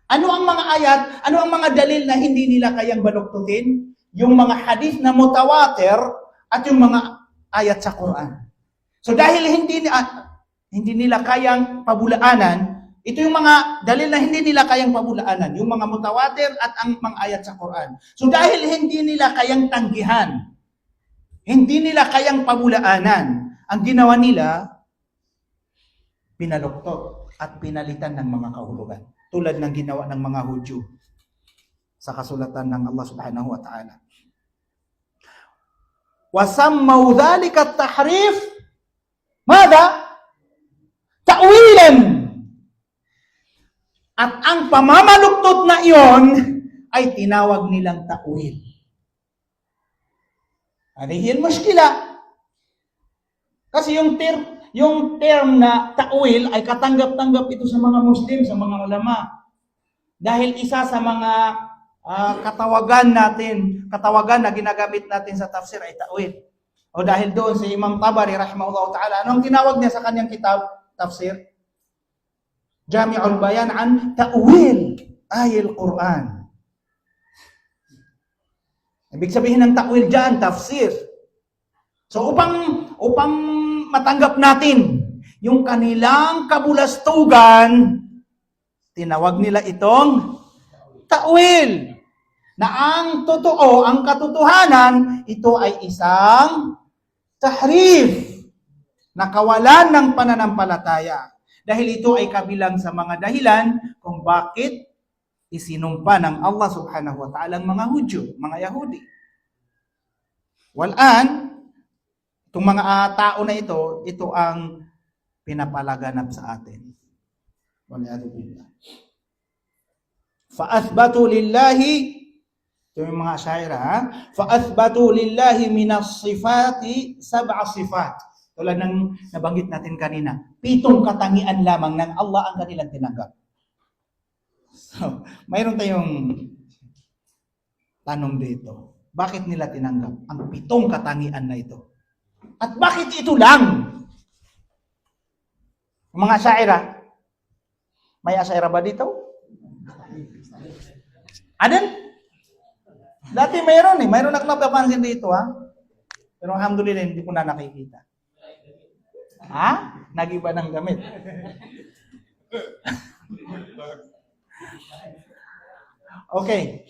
Ano ang mga ayat? Ano ang mga dalil na hindi nila kayang baluktutin? Yung mga hadith na mutawatir at yung mga ayat sa Quran. So dahil hindi nila kayang pabulaanan, ito yung mga dalil na hindi nila kayang pabulaanan, yung mga mutawatir at ang mga ayat sa Quran. So dahil hindi nila kayang tanggihan, hindi nila kayang pabulaanan, ang ginawa nila, pinaluktot at pinalitan ng mga kahulugan. Tulad ng ginawa ng mga Hudyo sa kasulatan ng Allah subhanahu wa ta'ala. وَسَمَّوْ ذَلِكَ التَّحْرِيفِ ماذا؟ تَأْوِيلًا. At ang pamamaluktot na iyon ay tinawag nilang ta'wil. Hadihi al-mushkila. Kasi yung term na ta'wil ay katanggap-tanggap ito sa mga Muslim, sa mga ulama. Dahil isa sa mga katawagan na ginagamit natin sa tafsir ay ta'wil. O dahil doon si Imam Tabari rahimahullah ta'ala, anong tinawag niya sa kanyang kitab, tafsir? Jami'ul Bayan an ta'wil ayil Quran. Ibig sabihin ng ta'wil dyan, tafsir. So upang matanggap natin yung kanilang kabulastugan, tinawag nila itong ta'wil. Na ang totoo, ang katotohanan, ito ay isang tahrif, na kawalan ng pananampalataya. Dahil ito ay kabilang sa mga dahilan kung bakit isinumpa ng Allah subhanahu wa ta'ala ang mga Hudyo, mga Yahudi. Walan, itong mga tao na ito ang pinapalaganap sa atin. Waliyadu billah. Fa'athbatu lillahi, ito yung mga asyaira, ha? Fa'athbatu lillahi minas sifati sab'a sifat. Tulad ng nabanggit natin kanina, 7 katangian lamang ng Allah ang kanilang tinanggap. So, mayroon tayong tanong dito. Bakit nila tinanggap ang 7 katangian na ito? At bakit ito lang? Mga asyaira, may asyaira ba dito? Adan? Dati mayroon ako napapansin dito, ha? Pero alhamdulillah, hindi ko na nakikita. Ha? Nag-iba ng gamit. Okay.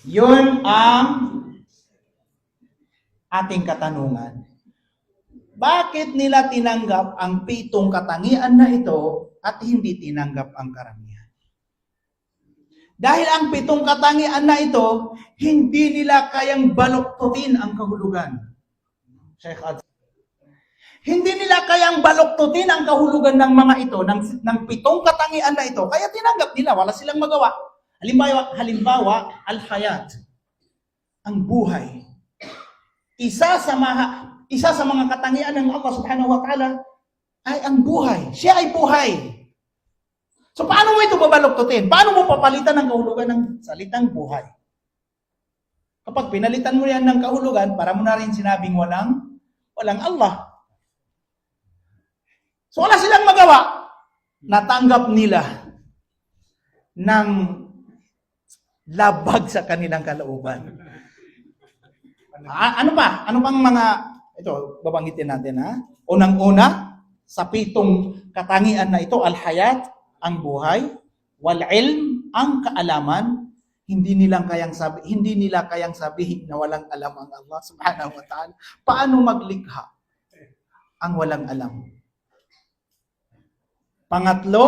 Yun ang ating katanungan. Bakit nila tinanggap ang 7 katangian na ito at hindi tinanggap ang karamihan? Dahil ang 7 katangian na ito, hindi nila kayang baluktutin ang kahulugan. Sheikh Ad. Hindi nila kayang baluktutin ang kahulugan ng mga ito, ng 7 katangian na ito, kaya tinanggap nila, wala silang magawa. Halimbawa, al-hayat, ang buhay. Isa sa mga katangian ng Allah subhanahu wa ta'ala ay ang buhay. Siya ay buhay. So paano mo ito babaluktutin? Paano mo papalitan ng kahulugan ng salitang buhay? Kapag pinalitan mo yan ng kahulugan, para mo na rin sinabing walang Allah. So wala silang magawa. Natanggap nila ng labag sa kanilang kalooban. Ano pa? Ano pang mga, ito, babanggitin natin, ha? Unang-una, sa 7 katangian na ito, al-hayat, ang buhay, wal-ilm, ang kaalaman, hindi nila kayang sabihin na walang alam ang Allah subhanahu wa ta'ala. Paano maglikha ang walang alam? Pangatlo,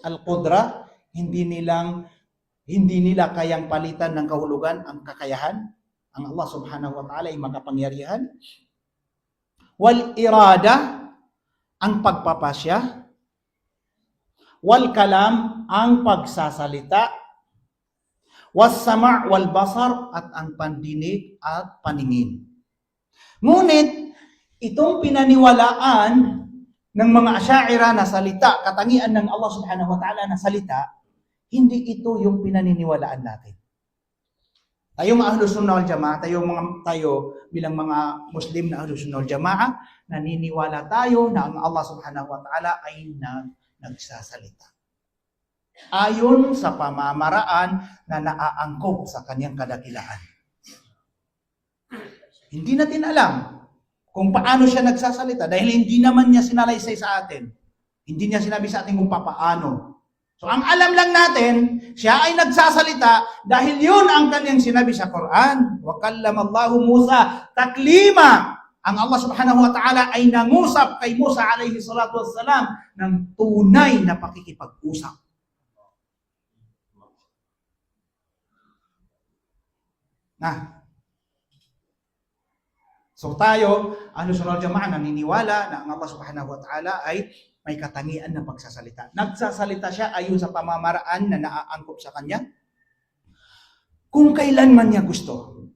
al-qudra, hindi nila kayang palitan ng kahulugan ang kakayahan. Ang Allah subhanahu wa ta'ala ay makapangyarihan. Wal-irada, ang pagpapasya. Wal-kalam, ang pagsasalita. Was-sama' wal-basar, at ang pandinig at paningin. Ngunit, itong pinaniwalaan ng mga asyaira na salita, katangian ng Allah subhanahu wa ta'ala na salita, hindi ito yung pinaniniwalaan natin. Tayo mga Ahlus Sunnah wal Jamaah, tayo bilang mga Muslim na Ahlus Sunnah wal Jamaah, naniniwala tayo na ang Allah subhanahu wa ta'ala ay nagsasalita. Ayon sa pamamaraan na naaangkop sa kanyang kadakilaan. Hindi natin alam kung paano siya nagsasalita dahil hindi naman niya sinalaysay sa atin. Hindi niya sinabi sa atin kung paano. So ang alam lang natin, siya ay nagsasalita dahil yun ang kanyang sinabi sa Quran. Wa kallama Allahu Musa taklima. Ang Allah subhanahu wa ta'ala ay nangusap kay Musa alayhi salatu wassalam ng tunay na pakikipag-usap. So tayo, Ahlus Sunnah wal Jamaah, naniniwala na ang Allah subhanahu wa ta'ala ay may katangian na pagsasalita. Nagsasalita siya ayon sa pamamaraan na naaangkop sa kanya. Kung kailan man niya gusto.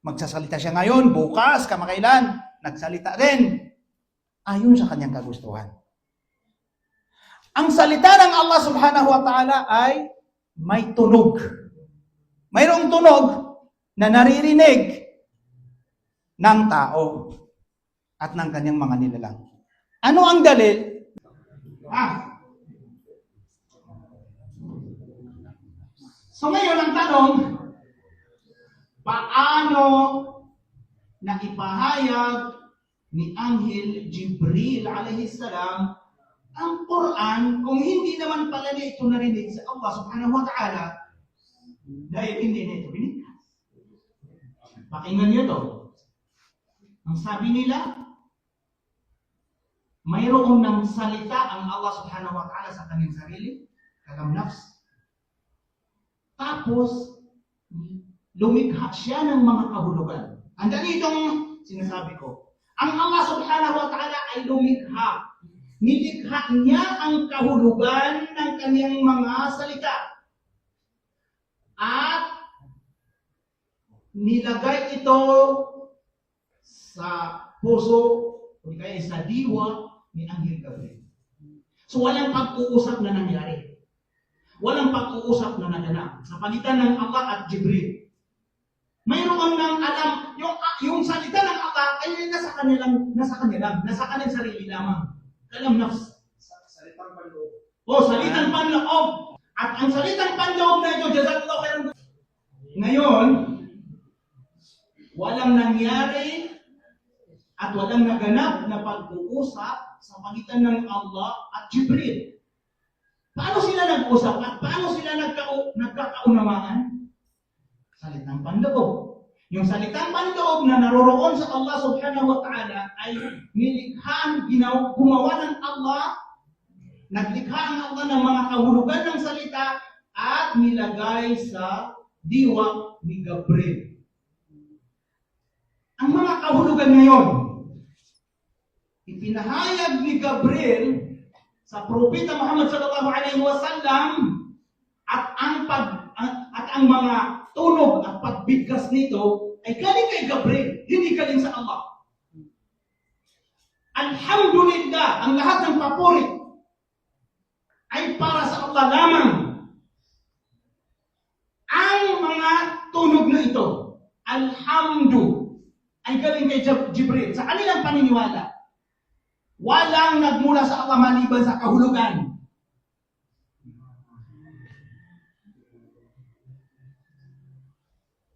Magsasalita siya ngayon, bukas, kamakailan, nagsalita rin. Ayon sa kanyang kagustuhan. Ang salita ng Allah subhanahu wa ta'ala ay may tunog. Mayroong tunog na naririnig ng tao at ng kanyang mga nilalang. Ano ang dalil? So ngayon ang tanong, paano na ipahayag ni Anghel Jibril alayhi salam ang Quran kung hindi naman pala niya ito narinig sa Allah subhanahu wa ta'ala dahil hindi niya ito binigkas. Pakinggan niyo to. Ang sabi nila, mayroong ng salita ang Allah subhanahu wa ta'ala sa kanyang sarili, kalam nafs. Tapos, lumikha siya ng mga kahulugan. Andan itong sinasabi ko. Ang Allah subhanahu wa ta'ala ay lumikha. Nilikha niya ang kahulugan ng kaniyang mga salita. At nilagay ito sa puso o kaya sa diwa ni Anghel Gabriel. So walang pag-uusap na nangyari. Walang pag-uusap na naganap sa pagitan ng Allah at Jibril. Mayroon nang alam, yung salita ng Allah ay nasa kanilang sarili lamang. Kalam nafs. Salitang panloob. Salitang panloob. At ang salitang panloob na ito, jazakallahu khairan. Ngayon, walang nangyari at walang naganap na pag-uusap sa pagitan ng Allah at Jibril. Paano sila nag-usap at paano sila nagkakaunawaan? Salitang panloob. Yung salitang panloob na naroroon sa Allah subhanahu wa ta'ala ay nilikhaan, gumawa ng Allah, naglikha ang Allah ng mga kahulugan ng salita at nilagay sa diwa ni Gabriel. Ang mga kahulugan ngayon, ipinahayag ni Gabriel sa propeta Muhammad sallallahu alaihi wasallam at ang mga tunog at pagbigkas nito ay galing kay Gabriel, hindi galing sa Allah. Alhamdulillah, ang lahat ng papuri ay para sa Allah lamang. Ang mga tunog na ito, alhamdu, ay galing kay Jibril. Sa kanilang paniniwala, walang nagmula sa Allah maliban sa kahulugan.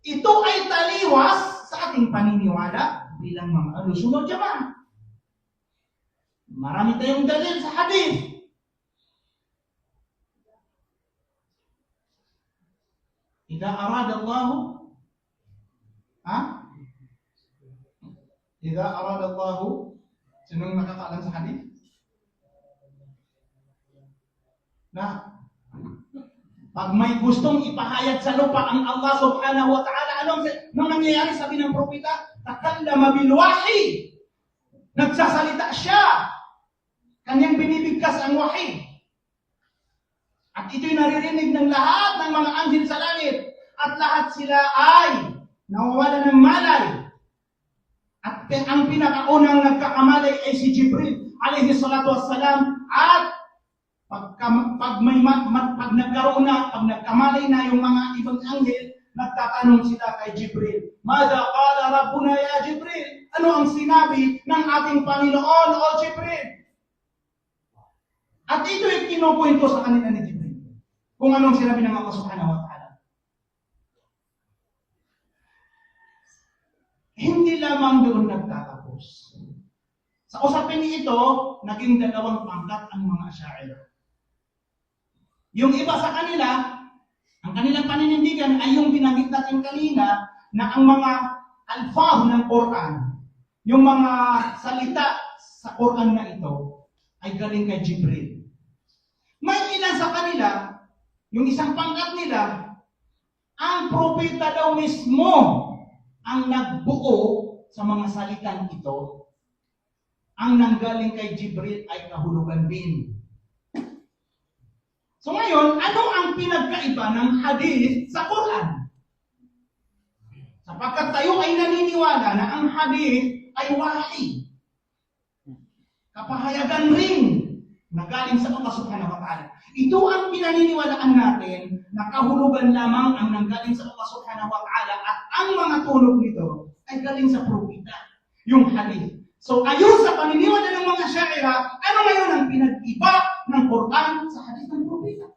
Ito ay taliwas sa ating paniniwala bilang mga alusunod jamaah. Marami tayong dalil sa hadith. Idza arada Allah, Idza arada Allah, sinong nakakaalam sa hadith? Pag may gustong ipahayag sa lupa ang Allah subhanahu wa ta'ala, anong nangyayari, sabi ng propeta? Takallama bil wahi. Nagsasalita siya. Kanyang binibigkas ang wahi. At ito'y naririnig ng lahat ng mga anghel sa langit. At lahat sila ay nawawala ng malay. At ang pinakaunang nagkakamalay ay si Jibril alayhi salatu wassalam. At pag nagkamalay na yung mga ibang anghel, nagtatanong sila kay Jibril, Mada qala Rabbuna ya Jibril? Ano ang sinabi ng ating Panginoon o Jibril? At ito ay kinukwento sa kanila ni Jibril. Kung anong sinabi ng Allah subhanahu wa ta'ala. Hindi lamang doon nagtatapos. Sa usapin ito, naging dalawang pangkat ang mga Asy'ariyah. Yung iba sa kanila, ang kanilang paninindigan ay yung binanggit natin kanina na ang mga alfaz ng Quran, yung mga salita sa Quran na ito ay galing kay Jibril. May ilan sa kanila, yung isang pangkat nila, ang propeta daw mismo ang nagbuo sa mga salitang ito. Ang nanggaling kay Jibril ay kahulugan din. So ngayon, ano ang pinagkaiba ng hadith sa Quran? Sapagkat tayo ay naniniwala na ang hadith ay wahi. Kapahayagan rin na galing sa Allah subhanahu wa ta'ala. Ito ang pinaniniwalaan natin na kahulugan lamang ang nanggaling sa Allah subhanahu wa ta'ala at ang mga tunog nito ay galing sa propeta, yung hadith. So ayon sa paniniwala ng mga Asy'ariyah, ano ngayon ang pinag-iba ng Quran sa hadith ng propeta?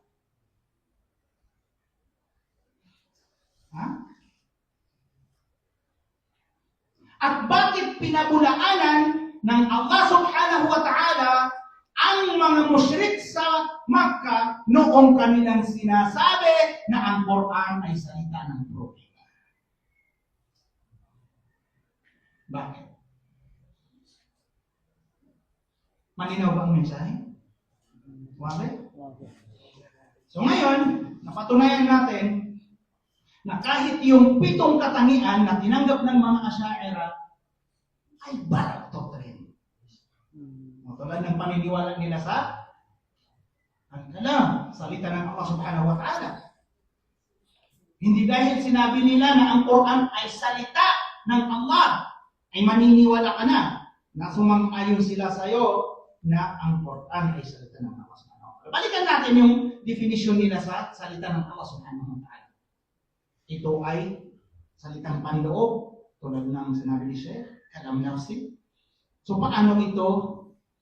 At bakit pinabulaanan ng Allah subhanahu wa ta'ala ang mga musyrik sa Makkah noong kanilang sinasabi na ang Quran ay salita ng propeta? Bakit? Malinaw ba ang mensahe? Bakit? So ngayon, napatunayan natin na kahit yung 7 katangian na tinanggap ng mga Asy'ariyah ay barak to. Tulad ng paniniwala nila sa al-kalam, salita ng Allah subhanahu wa ta'ala. Hindi dahil sinabi nila na ang Quran ay salita ng Allah, ay maniniwala ka na sumang-ayon sila sa iyo na ang Quran ay salita ng Allah subhanahu wa ta'ala. Balikan natin yung definition nila sa salita ng Allah subhanahu wa ta'ala. Ito ay salitang panloob, tulad ng sinabi ni Sheikh, kalam nafsi. So paano ito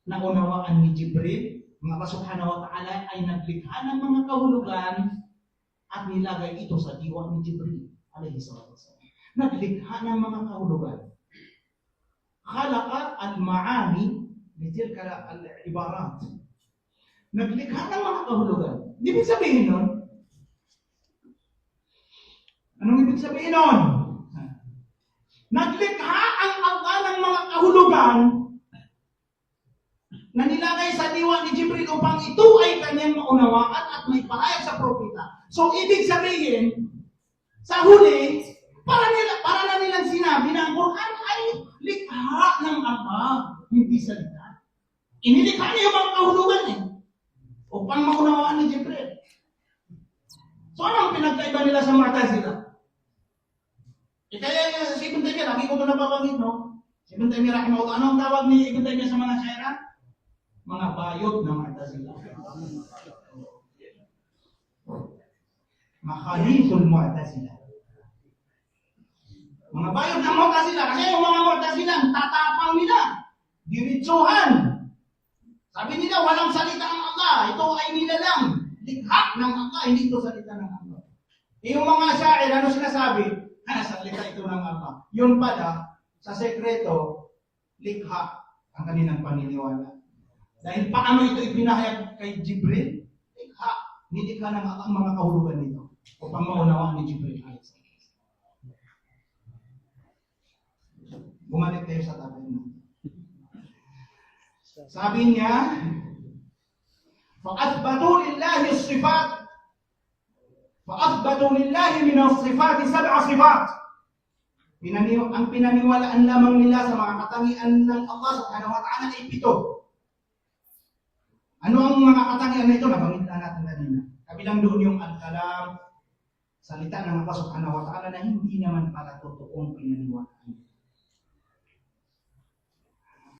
naunawaan ni Jibril? Ang Allah subhanahu wa ta'ala ay naglikha ng mga kahulugan at nilagay ito sa diwa ni Jibril alayhi salatu wasallam. Naglikha ng mga kahulugan. Khalaqa al-ma'ani litilka al-ibarat. Naglikha ng mga kahulugan. Ibig sabihin nun? Anong ibig sabihin nun? Naglikha ang Allah ng mga kahulugan na nilagay sa diwa ni Jibril upang ito ay kanyang maunawaan at may pahayag sa propeta. So, ibig sabihin, sa huli, para na nilang sinabi na ang Quran ay likha ng Allah, hindi salita. Inilikha niya yung mga kahulugan upang maunawaan ni Jibril. So, ano ang pinagkaiba nila sa Mu'tazila? Kaya si Ibn Taymiyyah, lagi ko ito nababanggit, no? Si Ibn Taymiyyah, rahimahullah, ano ang tawag ni Ibn Taymiyyah sa mga syaira? Mga bayot ng Mu'tazila. Makhaliful Mu'tazila. Mga bayot ng Mu'tazila. Kasi yung mga Mu'tazila, ang tatapang nila. Diritsuhan. Sabi nila, walang salita ng Allah. Ito ay nilalang. Likha ng Allah. Hindi ito salita ng Allah. Yung mga syair, ano sinasabi? Salita ito ng Allah. Yun pala, sa sekreto, likha ang kanilang paniniwala. Dahil paano ito ipinahayag kay Jibril? Likha. Nilikha ng Allah ang mga kahulugan nito upang maunawaan ni Jibril. Bumalik tayo sa tabi mo. Sabi niya, فَأَثْبَتُوا لِلَّهِ الصِّفَاتِ فَأَثْبَتُوا لِلَّهِ مِنَ الصِّفَاتِ 7 صِفَاتٍ. Ang pinaniwalaan lamang nila sa mga katangian ng Allah subhanahu wa ta'ala ay 7. Ano ang mga katangian na ito? Nabanggit na natin kanina. Kabilang doon yung al-kalam, salita ng Allah subhanahu wa ta'ala na hindi naman pala totoong pinaniwalaan.